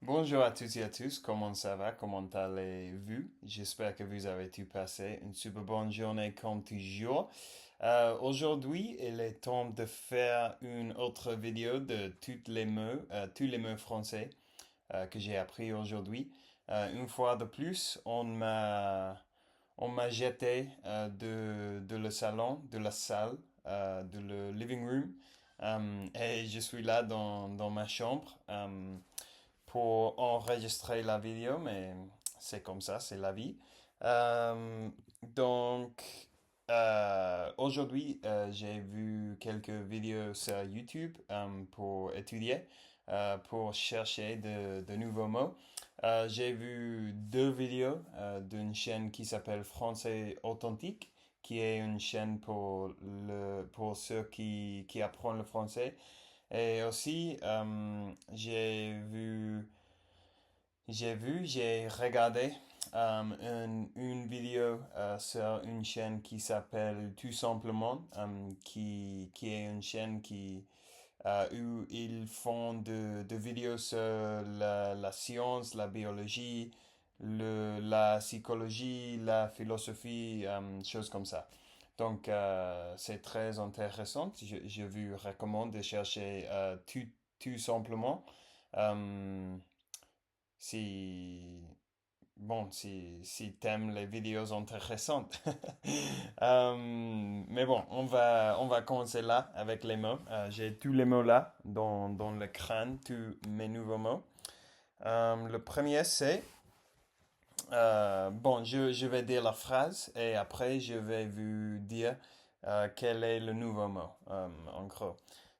Bonjour à toutes et à tous, comment ça va? Comment allez-vous? J'espère que vous avez tout passé une super bonne journée comme toujours. Aujourd'hui, il est temps de faire une autre vidéo de tous les mots français que j'ai appris aujourd'hui. Une fois de plus, on m'a jeté de le salon, de la salle, de le living room, et je suis là dans ma chambre. Pour enregistrer la vidéo, mais c'est comme ça, c'est la vie. Aujourd'hui, j'ai vu quelques vidéos sur YouTube pour étudier, pour chercher de nouveaux mots. J'ai vu deux vidéos d'une chaîne qui s'appelle Français Authentique, qui est une chaîne pour ceux qui apprennent le français. Et aussi, j'ai regardé une vidéo sur une chaîne qui s'appelle Tout simplement, qui est une chaîne où ils font de vidéos sur la science, la biologie, la psychologie, la philosophie, choses comme ça. Donc, c'est très intéressant. Je vous recommande de chercher tout simplement. Euh, si, si t'aimes les vidéos intéressantes. Mais bon, on va commencer là avec les mots. J'ai tous les mots là dans le crâne, tous mes nouveaux mots. Le premier c'est, je vais dire la phrase et après je vais vous dire quel est le nouveau mot, en gros.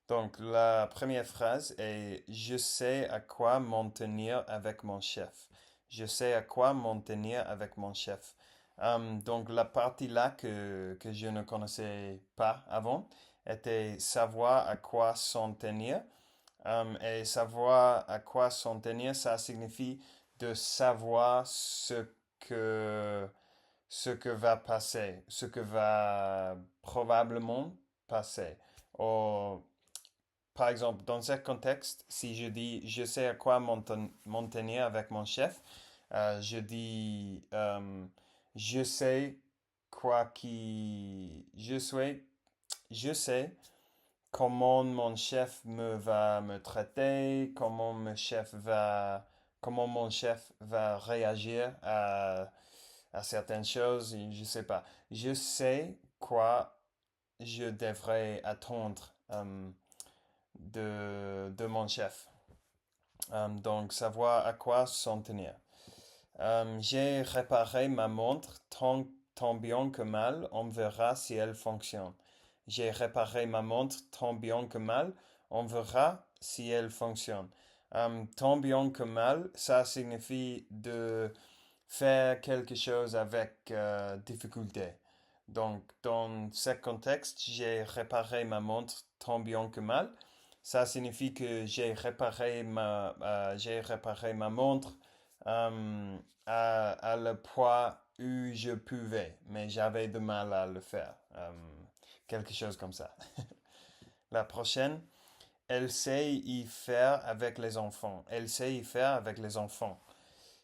Donc, la première phrase est je sais à quoi m'en tenir avec mon chef. Je sais à quoi m'en tenir avec mon chef. Donc, la partie là que je ne connaissais pas avant était savoir à quoi s'en tenir. Et savoir à quoi s'en tenir, ça signifie de savoir que, ce que va passer, ce que va probablement passer. Ou, par exemple, dans ce contexte, si je dis je sais à quoi m'en tenir avec mon chef, je dis je sais je sais comment mon chef va me traiter, comment mon chef va réagir à certaines choses, je sais pas. Je sais quoi je devrais attendre de mon chef. Donc, savoir à quoi s'en tenir. J'ai réparé ma montre tant bien que mal. On verra si elle fonctionne. J'ai réparé ma montre tant bien que mal. On verra si elle fonctionne. Tant bien que mal, ça signifie de faire quelque chose avec difficulté. Donc, dans ce contexte, j'ai réparé ma montre tant bien que mal. Ça signifie que j'ai réparé ma montre à le poids où je pouvais, mais j'avais du mal à le faire. Quelque chose comme ça. La prochaine, elle sait y faire avec les enfants. Elle sait y faire avec les enfants.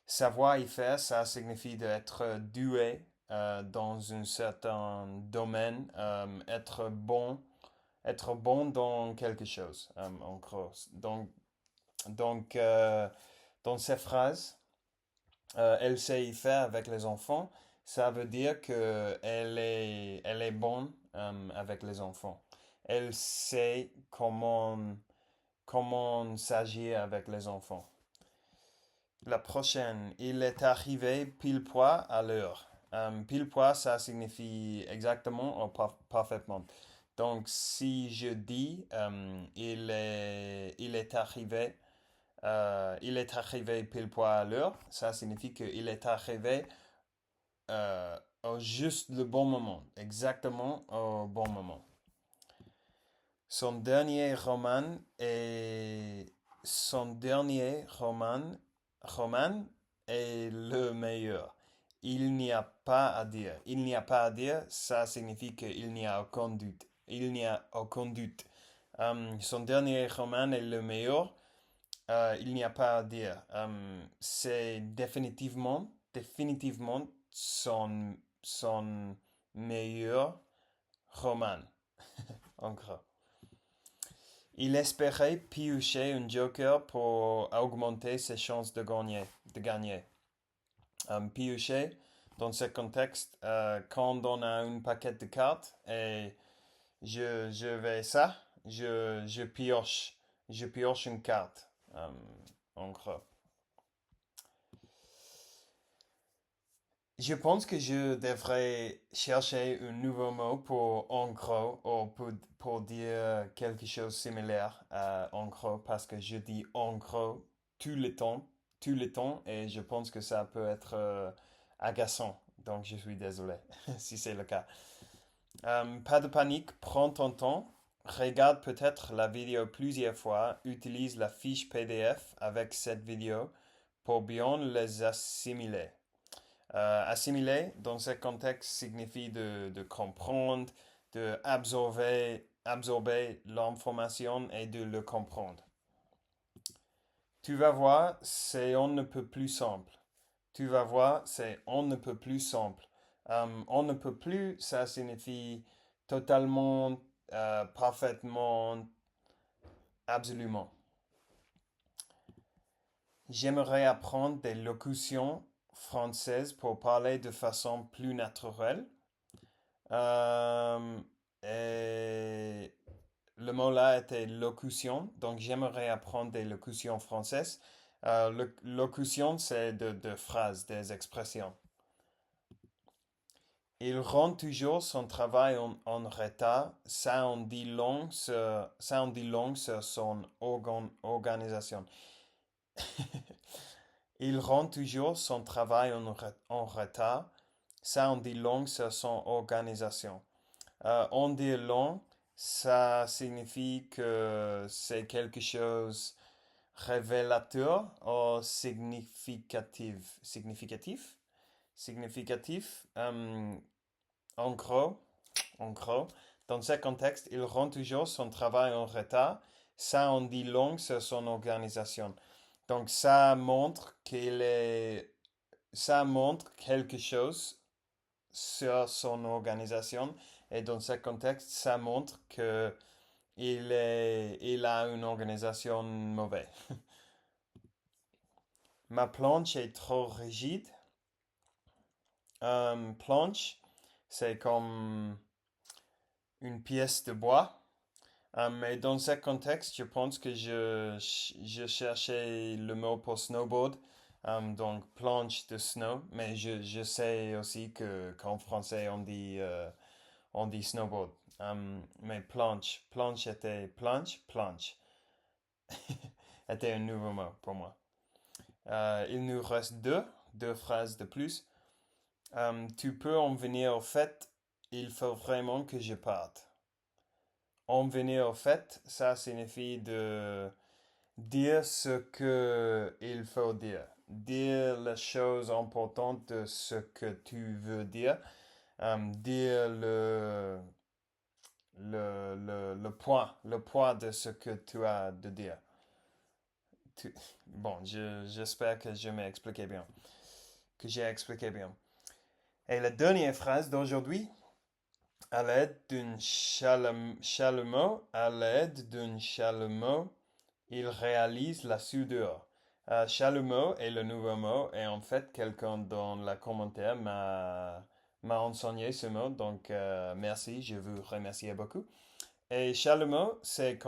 Savoir y faire, ça signifie d'être doué dans un certain domaine, être bon dans quelque chose, en gros. Donc dans ces phrases, elle sait y faire avec les enfants, ça veut dire que elle est bonne avec les enfants. Elle sait comment s'agir avec les enfants. La prochaine, il est arrivé pile poil à l'heure. Pile poil, ça signifie exactement ou parfaitement. Donc, si je dis il est arrivé pile poil à l'heure, ça signifie qu'il est arrivé au juste le bon moment, exactement au bon moment. Son dernier roman est son dernier roman est le meilleur. Il n'y a pas à dire. Il n'y a pas à dire, ça signifie qu'il n'y a aucun doute. Il n'y a aucun doute. Son dernier roman est le meilleur. il n'y a pas à dire. C'est définitivement son meilleur roman, en gros. Il espérait piocher un joker pour augmenter ses chances de gagner. Piocher, dans ce contexte, quand on a un paquet de cartes et je vais ça, je pioche une carte, en gros. Je pense que je devrais chercher un nouveau mot pour en gros ou pour dire quelque chose de similaire à en gros parce que je dis en gros tout le temps et je pense que ça peut être agaçant. Donc je suis désolé si c'est le cas. Pas de panique, prends ton temps. Regarde peut-être la vidéo plusieurs fois. Utilise la fiche PDF avec cette vidéo pour bien les assimiler. Assimiler, dans ce contexte, signifie de comprendre, absorber l'information et de le comprendre. Tu vas voir, c'est on ne peut plus simple. Tu vas voir, c'est on ne peut plus simple. On ne peut plus, ça signifie totalement, parfaitement, absolument. J'aimerais apprendre des locutions françaises pour parler de façon plus naturelle. Euh, et le mot là était locution, donc j'aimerais apprendre des locutions françaises. Locution, c'est de phrases, des expressions. Il rend toujours son travail en retard, ça en dit long sur son organisation. Il rend toujours son travail en retard, ça en dit long sur son organisation. En dire long, ça signifie que c'est quelque chose révélateur ou significatif. Significatif. En gros, dans ce contexte, il rend toujours son travail en retard. Ça en dit long sur son organisation. Donc ça montre quelque chose sur son organisation et dans ce contexte, ça montre que il a une organisation mauvaise. Ma planche est trop rigide. Planche, c'est comme une pièce de bois. Mais dans ce contexte, je pense que je cherchais le mot pour snowboard, donc planche de snow, mais je sais aussi qu'en français on dit snowboard. Mais planche était un nouveau mot pour moi. Il nous reste deux phrases de plus. Tu peux en venir au fait, il faut vraiment que je parte. En venir au fait, ça signifie de dire ce que il faut dire. Dire les choses importantes de ce que tu veux dire. Dire le poids de ce que tu as de dire. Bon, j'espère que je m'ai expliqué bien. Que j'ai expliqué bien. Et la dernière phrase d'aujourd'hui, à l'aide d'un chalumeau, il réalise la soudure. Chalumeau est le nouveau mot et en fait quelqu'un dans la commentaire m'a enseigné ce mot, donc merci, je vous remercie beaucoup. Et chalumeau, c'est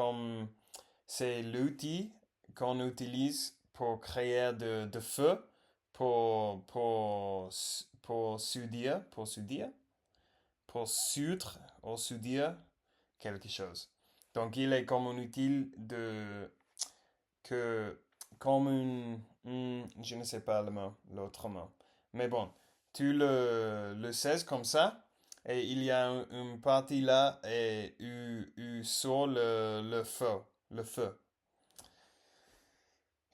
l'outil qu'on utilise pour créer de feu, pour soudre ou soudire quelque chose. Donc il est comme un outil que, comme je ne sais pas l'autre mot. Mais bon, tu le sais comme ça, et il y a une partie là et sur le feu.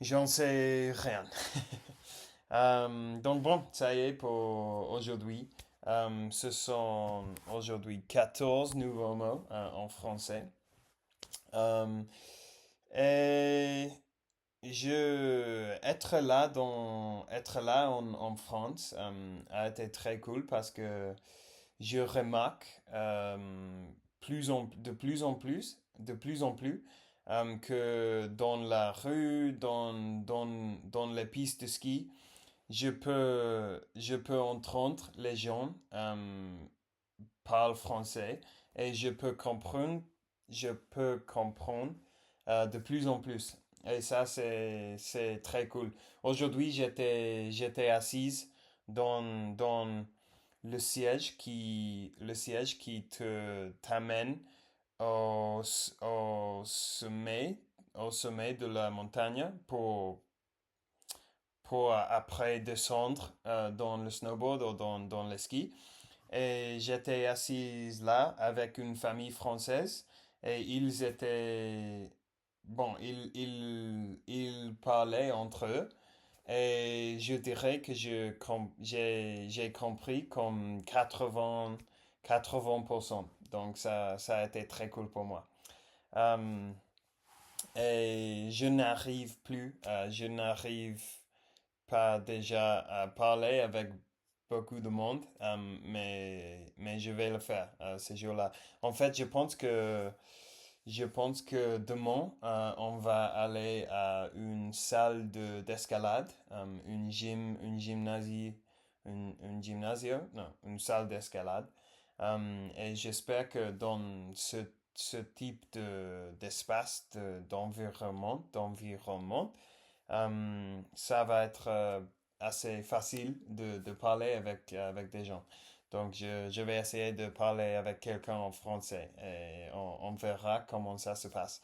J'en sais rien. Donc bon, ça y est pour aujourd'hui. Ce sont aujourd'hui 14 nouveaux mots en français. Et être là en France a été très cool parce que je remarque de plus en plus que dans la rue, dans les pistes de ski, je peux entendre les gens parler français et je peux comprendre de plus en plus. Et ça, c'est très cool. Aujourd'hui, j'étais assise dans le siège qui t'amène au au sommet de la montagne pour après descendre dans le snowboard ou dans le ski. Et j'étais assise là avec une famille française et ils parlaient entre eux et je dirais que j'ai compris comme 80%. Donc ça a été très cool pour moi. Euh, et je n'arrive pas déjà à parler avec beaucoup de monde, mais je vais le faire ces jours-là. En fait, je pense que demain, on va aller à une salle d'escalade, une gymnasio, non, une salle d'escalade. Et j'espère que dans ce type d'espace, d'environnement, ça va être assez facile de parler avec des gens. Donc, je vais essayer de parler avec quelqu'un en français et on verra comment ça se passe.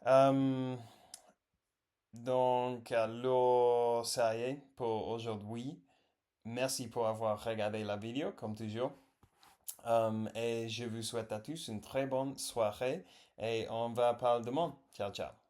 Euh, donc, alors, ça y est pour aujourd'hui. Merci pour avoir regardé la vidéo, comme toujours. Et je vous souhaite à tous une très bonne soirée et on va parler demain. Ciao, ciao.